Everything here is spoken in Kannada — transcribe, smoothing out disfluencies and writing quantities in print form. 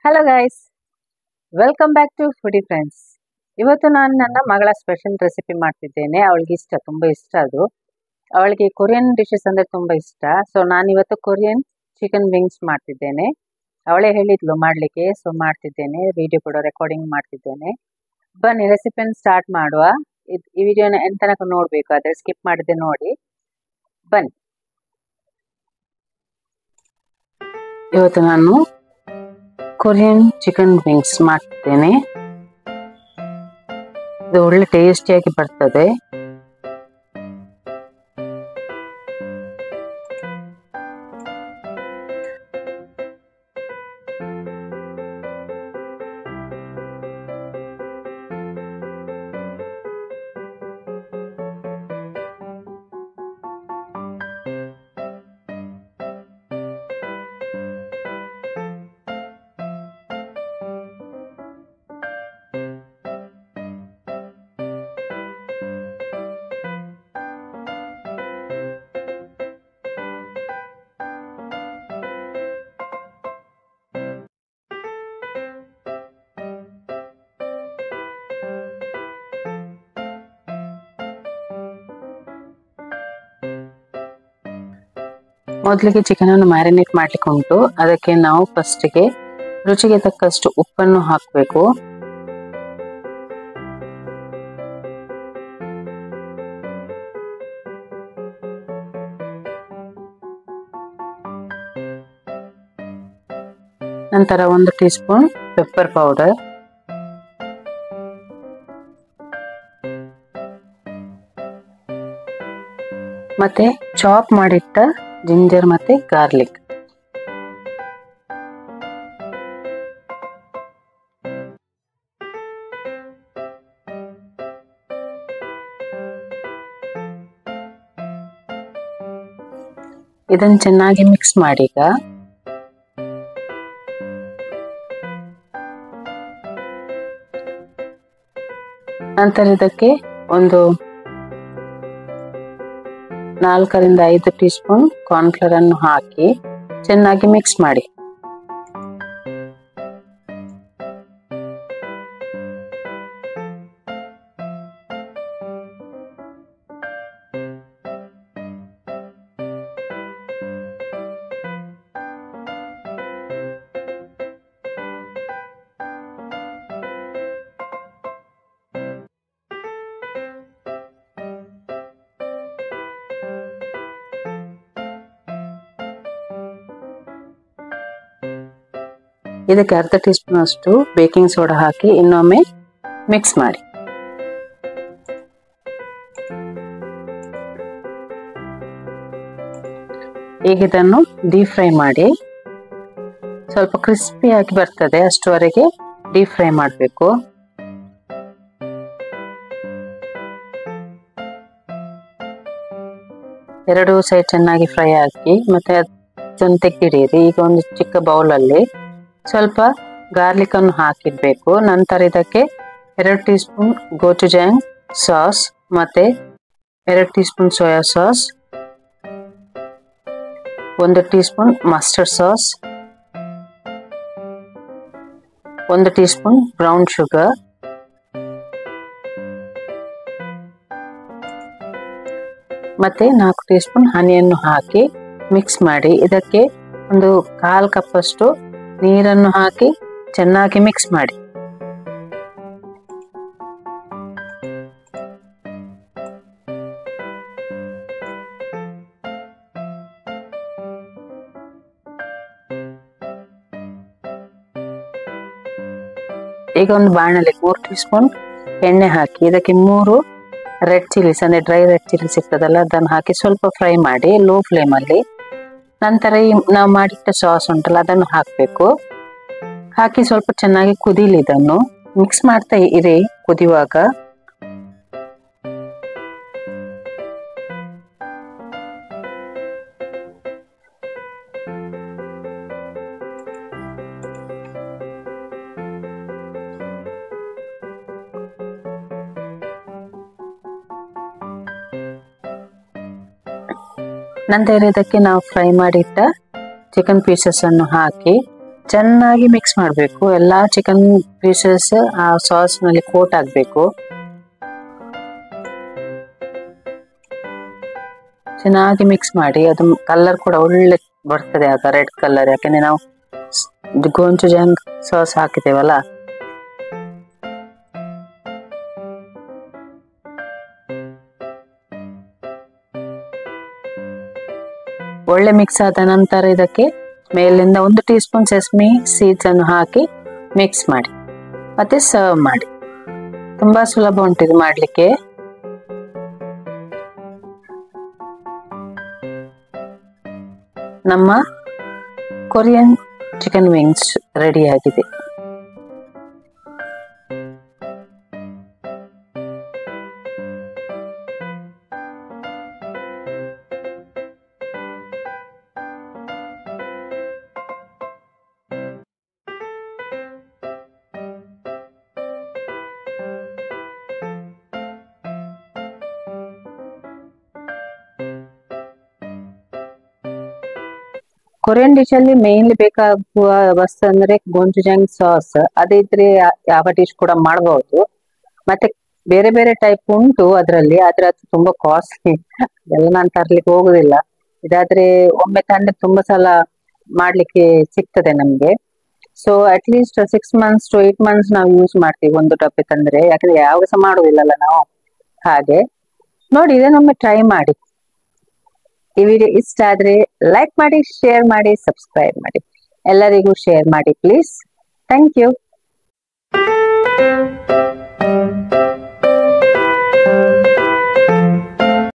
Hello guys, welcome back to foodie friends. ಇವತ್ತು ನಾನು ನನ್ನ ಮಗಳ ಸ್ಪೆಷಲ್ ರೆಸಿಪಿ ಮಾಡ್ತಿದ್ದೇನೆ. ಅವಳಿಗೆ ತುಂಬ ಇಷ್ಟ ಅದು. ಅವಳಿಗೆ ಕೊರಿಯನ್ ಡಿಶಸ್ ಅಂದರೆ ತುಂಬ ಇಷ್ಟ. ಸೊ ನಾನಿವತ್ತು ಕೊರಿಯನ್ ಚಿಕನ್ ವಿಂಗ್ಸ್ ಮಾಡ್ತಿದ್ದೇನೆ. ಅವಳೇ ಹೇಳಿದ್ಲು ಮಾಡಲಿಕ್ಕೆ, ಸೊ ಮಾಡ್ತಿದ್ದೇನೆ. ವಿಡಿಯೋ ಕೂಡ ರೆಕಾರ್ಡಿಂಗ್ ಮಾಡ್ತಿದ್ದೇನೆ. ಬನ್ನಿ ರೆಸಿಪಿಯನ್ನು ಸ್ಟಾರ್ಟ್ ಮಾಡುವ. ಈ ವಿಡಿಯೋನ ಎಂತ ತನಕ ನೋಡಬೇಕು, ಆದರೆ ಸ್ಕಿಪ್ ಮಾಡದೆ ನೋಡಿ. ಬನ್ನಿ. ಇವತ್ತು ನಾನು ಕೊರಿಯನ್ ಚಿಕನ್ ವಿಂಗ್ಸ್ ಮಾಡ್ತಿದ್ದೇನೆ. ಇದು ಒಳ್ಳೆ ಟೇಸ್ಟಿಯಾಗಿ ಬರ್ತದೆ. ಮೊದಲಿಗೆ ಚಿಕನ್ ಅನ್ನು ಮ್ಯಾರಿನೇಟ್ ಮಾಡ್ಲಿಕ್ಕೆ ಉಂಟು. ಅದಕ್ಕೆ ನಾವು ಫಸ್ಟ್ಗೆ ರುಚಿಗೆ ತಕ್ಕಷ್ಟು ಉಪ್ಪನ್ನು ಹಾಕಬೇಕು. ನಂತರ 1 ಟೀ ಸ್ಪೂನ್ ಪೆಪ್ಪರ್ ಪೌಡರ್, ಮತ್ತೆ ಚಾಪ್ ಮಾಡಿಟ್ಟ ಜಿಂಜರ್ ಮತ್ತೆ ಗಾರ್ಲಿಕ್, ಇದನ್ನು ಚೆನ್ನಾಗಿ ಮಿಕ್ಸ್ ಮಾಡಿ. ಈಗ ನಂತರ ಇದಕ್ಕೆ ಒಂದು 4 ರಿಂದ 5 ಟೀ ಸ್ಪೂನ್ ಕಾರ್ನ್ಫ್ಲವರ್ ಅನ್ನು ಹಾಕಿ ಚೆನ್ನಾಗಿ ಮಿಕ್ಸ್ ಮಾಡಿ. ಇದಕ್ಕೆ 1/2 ಟೀ ಸ್ಪೂನ್ ಅಷ್ಟು ಬೇಕಿಂಗ್ ಸೋಡಾ ಹಾಕಿ ಇನ್ನೊಮ್ಮೆ ಮಿಕ್ಸ್ ಮಾಡಿ. ಈಗ ಇದನ್ನು ಡೀಪ್ ಫ್ರೈ ಮಾಡಿ. ಸ್ವಲ್ಪ ಕ್ರಿಸ್ಪಿ ಆಗಿ ಬರ್ತದೆ, ಅಷ್ಟುವರೆಗೆ ಡೀಪ್ ಫ್ರೈ ಮಾಡಬೇಕು. ಎರಡು ಸೈಡ್ ಚೆನ್ನಾಗಿ ಫ್ರೈ ಹಾಕಿ ಮತ್ತೆ ಅದನ್ನು ತೆಗೆದಿಡಿರಿ. ಈಗ ಒಂದು ಚಿಕ್ಕ ಬೌಲಲ್ಲಿ ಸ್ವಲ್ಪ ಗಾರ್ಲಿಕ್ ಅನ್ನು ಹಾಕಿಡ್ಬೇಕು. ನಂತರ ಇದಕ್ಕೆ 2 ಟೀ ಸ್ಪೂನ್ ಗೋಚುಜಾಂಗ್ ಸಾಸ್ ಮತ್ತೆ 2 tea spoon soya sauce, 1 tea spoon mustard sauce, 1 tea spoon brown sugar, ಮತ್ತೆ 4 ಟೀ ಸ್ಪೂನ್ ಹನಿಯನ್ನು ಹಾಕಿ ಮಿಕ್ಸ್ ಮಾಡಿ. ಇದಕ್ಕೆ ಒಂದು 1/4 ಕಪ್ ಅಷ್ಟು ನೀರನ್ನು ಹಾಕಿ ಚೆನ್ನಾಗಿ ಮಿಕ್ಸ್ ಮಾಡಿ. ಈಗ ಒಂದು ಬಾಣಲೆ 3 ಟೀ ಸ್ಪೂನ್ ಎಣ್ಣೆ ಹಾಕಿ ಇದಕ್ಕೆ 3 ರೆಡ್ ಚಿಲ್ಲಿಸ್ ಅಂದ್ರೆ ಡ್ರೈ ರೆಡ್ ಚಿಲ್ಲಿ ಸಿಗ್ತದಲ್ಲ, ಅದನ್ನು ಹಾಕಿ ಸ್ವಲ್ಪ ಫ್ರೈ ಮಾಡಿ ಲೋ ಫ್ಲೇಮ್ ಅಲ್ಲಿ. ನಂತರ ನಾವು ಮಾಡಿಟ್ಟ ಸಾಸ್ ಉಂಟಲ್ಲ ಅದನ್ನು ಹಾಕಬೇಕು. ಹಾಕಿ ಸ್ವಲ್ಪ ಚೆನ್ನಾಗಿ ಕುದೀಲಿ. ಇದನ್ನು ಮಿಕ್ಸ್ ಮಾಡ್ತಾ ಇರಿ ಕುದಿಯುವಾಗ. ನಂತರ ಇದಕ್ಕೆ ನಾವು ಫ್ರೈ ಮಾಡಿಟ್ಟ ಚಿಕನ್ ಪೀಸಸ್ ಅನ್ನು ಹಾಕಿ ಚೆನ್ನಾಗಿ ಮಿಕ್ಸ್ ಮಾಡಬೇಕು. ಎಲ್ಲಾ ಚಿಕನ್ ಪೀಸಸ್ ಆ ಸಾಸ್ ನಲ್ಲಿ ಕೋಟ್ ಆಗಬೇಕು. ಚೆನ್ನಾಗಿ ಮಿಕ್ಸ್ ಮಾಡಿ. ಅದು ಕಲರ್ ಕೂಡ ಒಳ್ಳೆ ಬರ್ತದೆ ಆಗ, ರೆಡ್ ಕಲರ್. ಯಾಕಂದ್ರೆ ನಾವು ಗೋಂಚುಜಾಂಗ್ ಸಾಸ್ ಹಾಕಿದ್ದೇವಲ್ಲ. ಒಳ್ಳೆ ಮಿಕ್ಸ್ ಆದ ನಂತರ ಇದಕ್ಕೆ ಮೇಲಿಂದ 1 ಟೀ ಸ್ಪೂನ್ ಸೆಸಮಿ ಸೀಡ್ಸ್ ಅನ್ನು ಹಾಕಿ ಮಿಕ್ಸ್ ಮಾಡಿ ಮತ್ತೆ ಸರ್ವ್ ಮಾಡಿ. ತುಂಬಾ ಸುಲಭ ಉಂಟು ಇದು ಮಾಡ್ಲಿಕ್ಕೆ. ನಮ್ಮ ಕೊರಿಯನ್ ಚಿಕನ್ ವಿಂಗ್ಸ್ ರೆಡಿ ಆಗಿದೆ. ಕೊರಿಯನ್ ಡಿಶ್ ಅಲ್ಲಿ ಮೇನ್ಲಿ ಬೇಕಾಗುವ ವಸ್ತು ಅಂದ್ರೆ ಗೋಂಚುಜಾಂಗ್ ಸಾಸ್. ಅದಿದ್ರೆ ಯಾವ ಡಿಶ್ ಕೂಡ ಮಾಡಬಹುದು. ಮತ್ತೆ ಬೇರೆ ಬೇರೆ ಟೈಪ್ ಉಂಟು ಅದರಲ್ಲಿ, ಆದ್ರೆ ಅದು ತುಂಬಾ ಕಾಸ್ಟ್ಲಿ, ಎಲ್ಲ ನಾನು ತರ್ಲಿಕ್ಕೆ ಹೋಗುದಿಲ್ಲ. ಇದಾದ್ರೆ ಒಮ್ಮೆ ತಂದ್ರೆ ತುಂಬಾ ಸಲ ಮಾಡ್ಲಿಕ್ಕೆ ಸಿಗ್ತದೆ ನಮ್ಗೆ. So at least 6 months to 8 months ನಾವು ಯೂಸ್ ಮಾಡ್ತೀವಿ ಒಂದು ಡಬ್ಬೆ ತಂದ್ರೆ, ಯಾಕಂದ್ರೆ ಯಾವಾಗ ಸಹ ಮಾಡುದಿಲ್ಲಲ್ಲ ನಾವು. ಹಾಗೆ ನೋಡಿ, ಇದನ್ನೊಮ್ಮೆ ಟ್ರೈ ಮಾಡಿ. ಈ ವಿಡಿಯೋ ಇಷ್ಟ ಆದ್ರೆ ಲೈಕ್ ಮಾಡಿ, ಶೇರ್ ಮಾಡಿ, ಸಬ್ಸ್ಕ್ರೈಬ್ ಮಾಡಿ. ಎಲ್ಲರಿಗೂ ಶೇರ್ ಮಾಡಿ ಪ್ಲೀಸ್. Thank you.